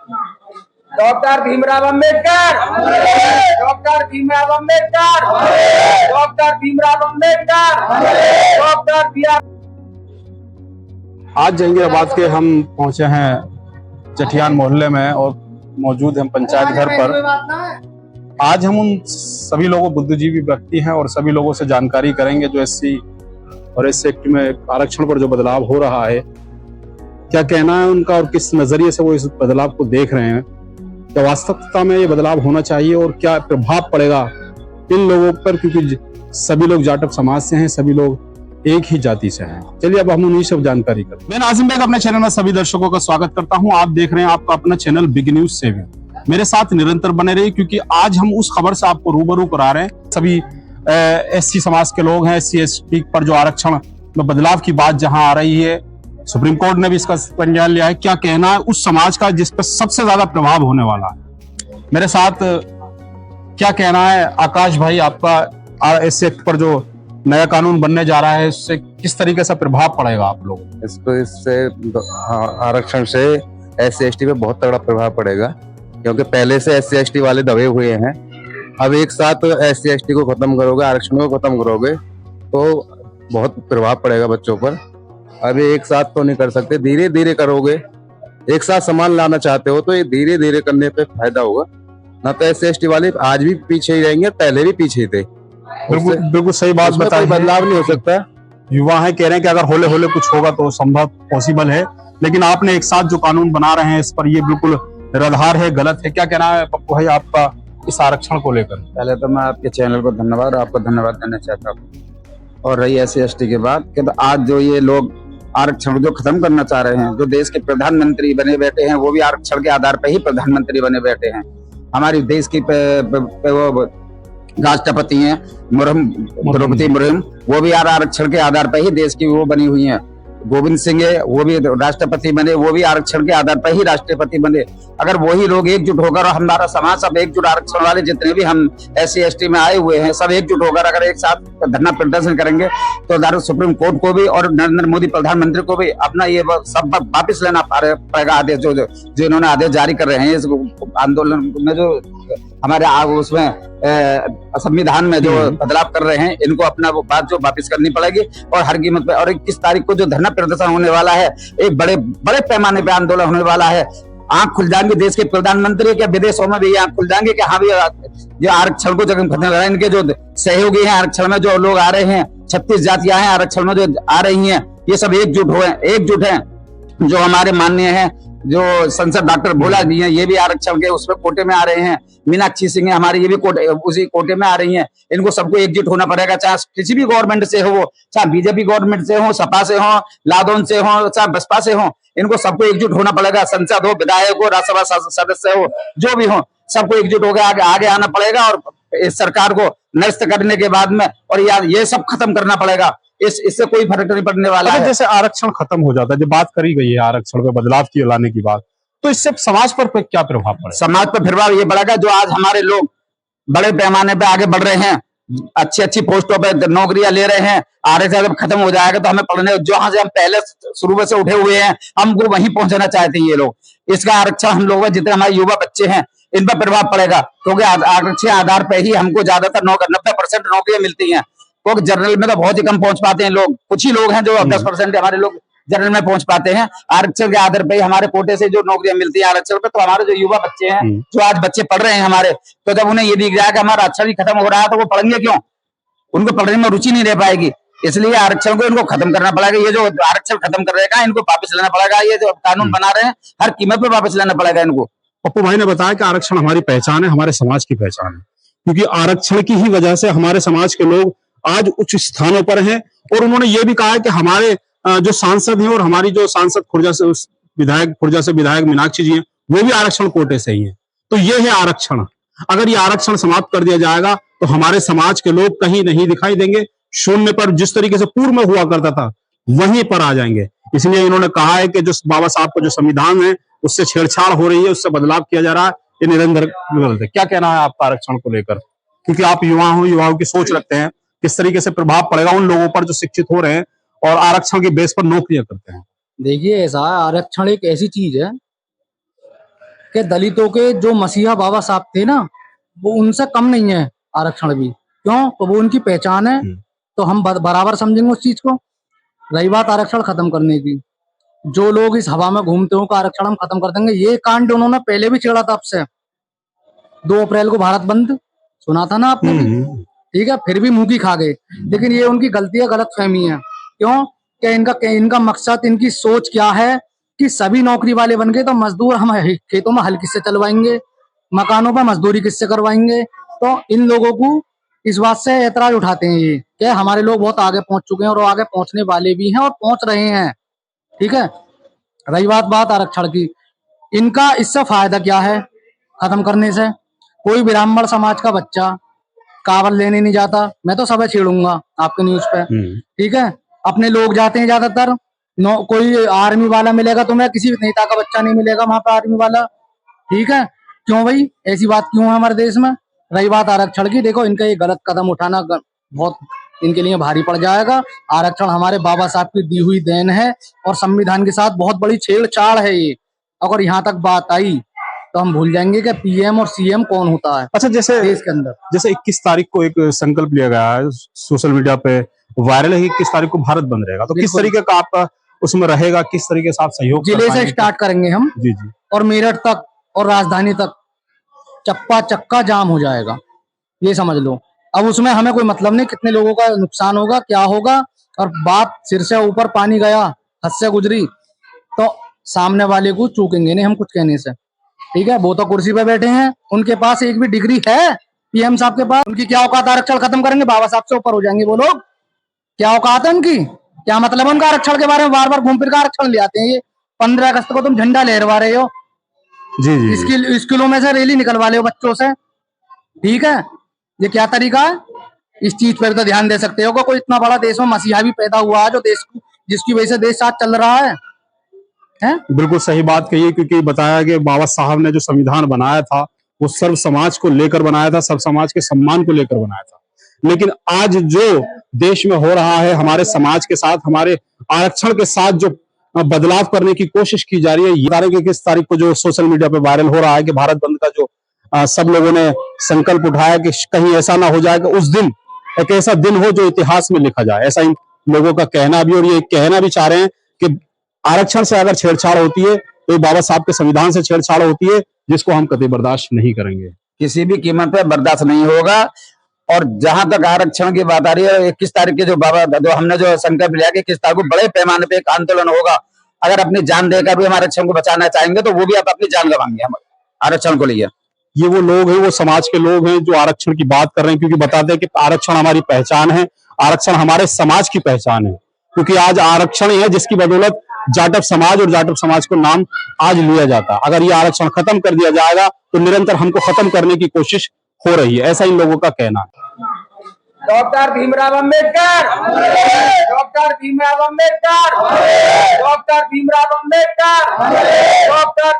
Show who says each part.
Speaker 1: Doctor Bhimrao Ambedkar, doctor Bhimrao Ambedkar, doctor Bhimrao Ambedkar, doctor Bhimrao.
Speaker 2: आज जहांगीराबाद के हम पहुंचे हैं जठियान मोहल्ले में और मौजूद हैं पंचायत घर पर। आज हम उन सभी लोगों, बुद्धिजीवी व्यक्ति हैं और सभी लोगों से जानकारी करेंगे जो एससी और एससी एक्ट में आरक्षण पर जो बदलाव हो रहा है, क्या कहना है उनका और किस नजरिए से वो इस बदलाव को देख रहे हैं। क्या वास्तविकता में ये बदलाव होना चाहिए और क्या प्रभाव पड़ेगा इन लोगों पर, क्योंकि सभी लोग जाटव समाज से हैं, सभी लोग एक ही जाति से हैं। चलिए अब हम उन्हीं से जानकारी करते हैं। मैं नाजिम बेग अपने चैनल में सभी दर्शकों का स्वागत करता हूं। आप देख रहे हैं आपका अपना चैनल बिग न्यूज से। मेरे साथ निरंतर बने रहिए, क्योंकि आज हम उस खबर से आपको रूबरू करा रहे हैं। सभी एससी समाज के लोग हैं। एससी एसटी पर जो आरक्षण में बदलाव की बात जहां आ रही है, सुप्रीम कोर्ट ने भी इसका संज्ञान लिया है। क्या कहना है उस समाज का जिस पर सबसे ज्यादा प्रभाव होने वाला है। मेरे साथ क्या कहना है आकाश भाई, आपका एससी एक्ट पर जो नया कानून बनने जा रहा है, इससे किस तरीके से प्रभाव पड़ेगा आप लोग
Speaker 3: इससे आरक्षण से एससी एसटी पे बहुत तगड़ा प्रभाव पड़ेगा, क्योंकि पहले से एससी एसटी वाले दबे हुए हैं। अब एक साथ एससी एसटी को खत्म करोगे, आरक्षण को खत्म करोगे तो बहुत प्रभाव पड़ेगा बच्चों पर। अभी एक साथ तो नहीं कर सकते, धीरे धीरे करोगे। एक साथ सामान लाना चाहते हो तो ये धीरे धीरे करने पे फायदा होगा। ना तो एससी एसटी वाले आज भी पीछे ही रहेंगे, पहले भी पीछे ही थे।
Speaker 2: बिल्कुल सही बात बताई।
Speaker 3: बदलाव नहीं हो सकता।
Speaker 2: युवा है, कह रहे हैं कि अगर होले होले कुछ होगा तो संभव पॉसिबल है, लेकिन आपने एक साथ जो कानून बना रहे हैं इस पर ये बिल्कुल निराधार है, गलत है। क्या कहना है पप्पू भाई आपका इस आरक्षण को लेकर?
Speaker 4: पहले तो मैं आपके चैनल को धन्यवाद, आपको धन्यवाद देना चाहता हूँ। और रही एससी एसटी की बात कि तो आज जो ये लोग आरक्षण जो खत्म करना चाह रहे हैं, जो देश के प्रधानमंत्री बने बैठे हैं वो भी आरक्षण के आधार पर ही प्रधानमंत्री बने बैठे हैं। हमारी देश की वो राष्ट्रपति हैं द्रौपदी मुर्मू, वो भी आरक्षण के आधार पर ही देश की वो बनी हुई हैं। गोविंद सिंह है, वो भी राष्ट्रपति बने, वो भी आरक्षण के आधार पर ही राष्ट्रपति बने। अगर वही लोग एकजुट होकर और हमारा समाज सब एकजुट, आरक्षण वाले जितने भी हम एससी एसटी में आए हुए हैं सब एकजुट होकर अगर एक साथ धरना प्रदर्शन करेंगे तो सुप्रीम कोर्ट को भी और नरेंद्र मोदी प्रधानमंत्री को भी अपना ये सब वापिस लेना पड़ेगा। आदेश जो इन्होंने आदेश जारी कर रहे हैं इस आंदोलन में, जो हमारे उसमें संविधान में जो बदलाव कर रहे हैं, इनको अपना वो बात जो वापिस करनी पड़ेगी और हर कीमत पे। और 21 तारीख को जो धरना प्रदर्शन होने वाला है, एक बड़े पैमाने पे आंदोलन होने वाला है। आंख खुल जाएंगे देश के प्रधानमंत्री के, विदेशों में भी आंख खुल जाएंगे कि हाँ भी जो आरक्षण को जगह खत्म करें। इनके जो सहयोगी हैं आरक्षण में, जो लोग आ रहे हैं, 36 जातियां हैं आरक्षण में जो आ रही हैं, ये सब एकजुट हैं। जो हमारे माननीय हैं जो संसद डॉक्टर भोला जी हैं, ये भी आरक्षण के उसमें कोटे में आ रहे हैं। मीनाक्षी सिंह है हमारी, ये भी उसी कोटे में आ रही हैं। इनको सबको एकजुट होना पड़ेगा, चाहे किसी भी गवर्नमेंट से हो, चाहे बीजेपी गवर्नमेंट से हो, सपा से हो, लादोन से हो, चाहे बसपा से हो, इनको सबको एकजुट होना पड़ेगा। संसद हो, विधायक हो, राज्यसभा सदस्य हो, जो भी हो, सबको एकजुट होकर आगे आना पड़ेगा और इस सरकार को निरस्त करने के बाद में और ये सब खत्म करना पड़ेगा। इससे कोई फर्क नहीं पड़ने वाला है।
Speaker 2: जैसे आरक्षण खत्म हो जाता है, जब बात करी गई है आरक्षण पे बदलाव की लाने की बात, तो इससे समाज पर क्या प्रभाव पड़ेगा?
Speaker 4: समाज पर प्रभाव ये पड़ेगा, जो आज हमारे लोग बड़े पैमाने पे आगे बढ़ रहे हैं, अच्छी पोस्टों पे नौकरियां ले रहे हैं, आरक्षण जब खत्म हो जाएगा तो हमें पढ़ने, जहां से हम पहले शुरू से उठे हुए हैं, हमको वहीं पहुंचाना चाहते हैं ये लोग। इसका आरक्षण हम लोग जितने हमारे युवा बच्चे हैं इन पर प्रभाव पड़ेगा, क्योंकि आरक्षण आधार पर ही हमको ज्यादातर 90% नौकरियां मिलती हैं। क्योंकि जनरल में तो बहुत ही कम पहुंच पाते हैं लोग, कुछ ही लोग हैं जो 10% हमारे लोग जनरल में पहुंच पाते हैं। आरक्षण के आधार पर ही हमारे कोटे से जो नौकरियां मिलती है आरक्षण पे, तो हमारे जो युवा बच्चे हैं, जो आज बच्चे पढ़ रहे हैं हमारे, तो जब उन्हें ये दिख जाए कि हमारा आरक्षण ही खत्म हो रहा है तो वो पढ़ेंगे क्यों? उनको पढ़ने में रुचि नहीं रह पाएगी। इसलिए आरक्षण को इनको खत्म करना पड़ेगा। ये जो आरक्षण खत्म कर रहेगा इनको वापस लेना पड़ेगा। ये जो कानून बना रहे हैं हर कीमत पे वापस लेना पड़ेगा इनको।
Speaker 2: पप्पू भाई ने बताया कि आरक्षण हमारी पहचान है, हमारे समाज की पहचान है, क्योंकि आरक्षण की ही वजह से हमारे समाज के लोग आज उच्च स्थानों पर हैं। और उन्होंने ये भी कहा है कि हमारे जो सांसद हैं और हमारी जो सांसद खुर्जा से विधायक मीनाक्षी जी हैं, वो भी आरक्षण कोटे से ही हैं। तो ये है आरक्षण। अगर ये आरक्षण समाप्त कर दिया जाएगा तो हमारे समाज के लोग कहीं नहीं दिखाई देंगे, शून्य पर जिस तरीके से पूर्व में हुआ करता था वहीं पर आ जाएंगे। इसलिए इन्होंने कहा है कि जो बाबा साहब का जो संविधान है उससे छेड़छाड़ हो रही है, उससे बदलाव किया जा रहा है, ये निरंतर गलत है। क्या कहना है आपका आरक्षण को लेकर? क्योंकि आप युवाओं की सोच रखते हैं, किस तरीके से प्रभाव पड़ेगा उन लोगों पर जो शिक्षित हो रहे हैं और आरक्षण के बेस पर नौकरियां करते हैं?
Speaker 5: देखिए, ऐसा आरक्षण एक ऐसी चीज है कि दलितों के जो मसीहा बाबा साहब थे ना, वो उनसे कम नहीं है आरक्षण भी। क्यों? तो वो उनकी पहचान है, तो हम बराबर समझेंगे उस चीज को। रही बात आरक्षण खत्म करने की, जो लोग इस हवा में घूमते हो का आरक्षण हम खत्म कर देंगे, ये कांड उन्होंने पहले भी छेड़ा था आपसे। 2 अप्रैल को भारत बंद सुना था ना आपने भी, ठीक है, फिर भी मुंह की खा गए। लेकिन ये उनकी गलती है, गलत फहमी है। क्यों? क्या इनका मकसद, इनकी सोच क्या है कि सभी नौकरी वाले बन गए तो मजदूर हम खेतों में हल किससे चलवाएंगे, मकानों पर मजदूरी किससे करवाएंगे। तो इन लोगों को इस बात से ऐतराज उठाते हैं ये कि हमारे लोग बहुत आगे पहुंच चुके हैं और आगे पहुंचने वाले भी हैं और पहुंच रहे हैं, ठीक है। रही बात आरक्षण की, इनका इससे फायदा क्या है खत्म करने से? कोई ब्राह्मण समाज का बच्चा कावड़ लेने नहीं जाता, मैं तो सब छेड़ूंगा आपके न्यूज पे, ठीक है। अपने लोग जाते हैं ज्यादातर, कोई आर्मी वाला मिलेगा तो मैं किसी नेता का बच्चा नहीं मिलेगा वहां पे आर्मी वाला, ठीक है। क्यों भाई, ऐसी बात क्यों है हमारे देश में? रही बात आरक्षण की, देखो इनका ये गलत कदम उठाना बहुत इनके लिए भारी पड़ जाएगा। आरक्षण हमारे बाबा साहब की दी हुई देन है और संविधान के साथ बहुत बड़ी छेड़छाड़ है ये। अगर यहाँ तक बात आई तो हम भूल जाएंगे कि पीएम और सीएम कौन होता है।
Speaker 2: अच्छा, जैसे
Speaker 5: देश के अंदर
Speaker 2: जैसे 21 तारीख को एक संकल्प लिया गया है, सोशल मीडिया पे वायरल है, 21 तारीख को भारत बंद रहेगा, तो किस तरीके का आपका उसमें रहेगा, किस तरीके से आप सहयोग कर
Speaker 5: जिले से
Speaker 2: पाएंगे?
Speaker 5: स्टार्ट करेंगे हम,
Speaker 2: जी जी,
Speaker 5: और मेरठ तक और राजधानी तक चप्पा चक्का जाम हो जाएगा, ये समझ लो। अब उसमें हमें कोई मतलब नहीं कितने लोगों का नुकसान होगा, क्या होगा, और बात सिर से ऊपर पानी गया, हद से गुजरी तो सामने वाले को चूकेंगे नहीं हम कुछ कहने से, ठीक है। वो तो कुर्सी पे बैठे हैं, उनके पास एक भी डिग्री है पीएम साहब के पास, उनकी क्या औकात आरक्षण खत्म करेंगे? बाबा साहब से ऊपर हो जाएंगे वो लोग? क्या औकात है उनकी? क्या मतलब है उनका आरक्षण के बारे में बार बार घूम फिर का आरक्षण ले आते हैं ये? 15 अगस्त को तुम झंडा लहरवा रहे हो,
Speaker 2: जी जी,
Speaker 5: स्कूलों में से रैली निकलवा रहे हो बच्चों से, ठीक है। ये क्या तरीका है? इस चीज पर तो ध्यान दे सकते हो कि कोई इतना बड़ा देश में मसीहा भी पैदा हुआ है जो देश जिसकी वजह से देश साथ चल रहा है?
Speaker 2: बिल्कुल सही बात कही है, क्योंकि बताया कि बाबा साहब ने जो संविधान बनाया था वो सर्व समाज को लेकर बनाया था, सर्व समाज के सम्मान को लेकर बनाया था। लेकिन आज जो देश में हो रहा है, हमारे समाज के साथ, हमारे आरक्षण के साथ जो बदलाव करने की कोशिश की जा रही है, 21 तारीख को जो सोशल मीडिया पे वायरल हो रहा है कि भारत बंद का जो सब लोगों ने संकल्प उठाया कि कहीं ऐसा ना हो जाए कि उस दिन एक ऐसा दिन हो जो इतिहास में लिखा जाए, ऐसा इन लोगों का कहना भी, और ये कहना भी चाह रहे हैं कि आरक्षण से अगर छेड़छाड़ होती है तो बाबा साहब के संविधान से छेड़छाड़ होती है, जिसको हम कतई बर्दाश्त नहीं करेंगे,
Speaker 4: किसी भी कीमत पे बर्दाश्त नहीं होगा। और जहां तक आरक्षण की बात आ रही है, 21 तारीख के जो हमने जो संकल्प लिया कि 21 तारीख को बड़े पैमाने पे एक आंदोलन होगा, अगर अपनी जान देकर भी हम आरक्षण को बचाना चाहेंगे तो वो भी आप अपनी जान गंवाएंगे हम आरक्षण को लिए।
Speaker 2: ये वो लोग हैं, वो समाज के लोग हैं जो आरक्षण की बात कर रहे हैं, क्योंकि बताते हैं कि आरक्षण हमारी पहचान है, आरक्षण हमारे समाज की पहचान है, क्योंकि आज आरक्षण ही है जिसकी बदौलत जाटव समाज और जाटव समाज को नाम आज लिया जाता है। अगर ये आरक्षण खत्म कर दिया जाएगा तो निरंतर हमको खत्म करने की कोशिश हो रही है, ऐसा इन लोगों का कहना है।
Speaker 1: Doctor Bhimrao Ambedkar, doctor Bhimrao Ambedkar, doctor Bhimrao Ambedkar, doctor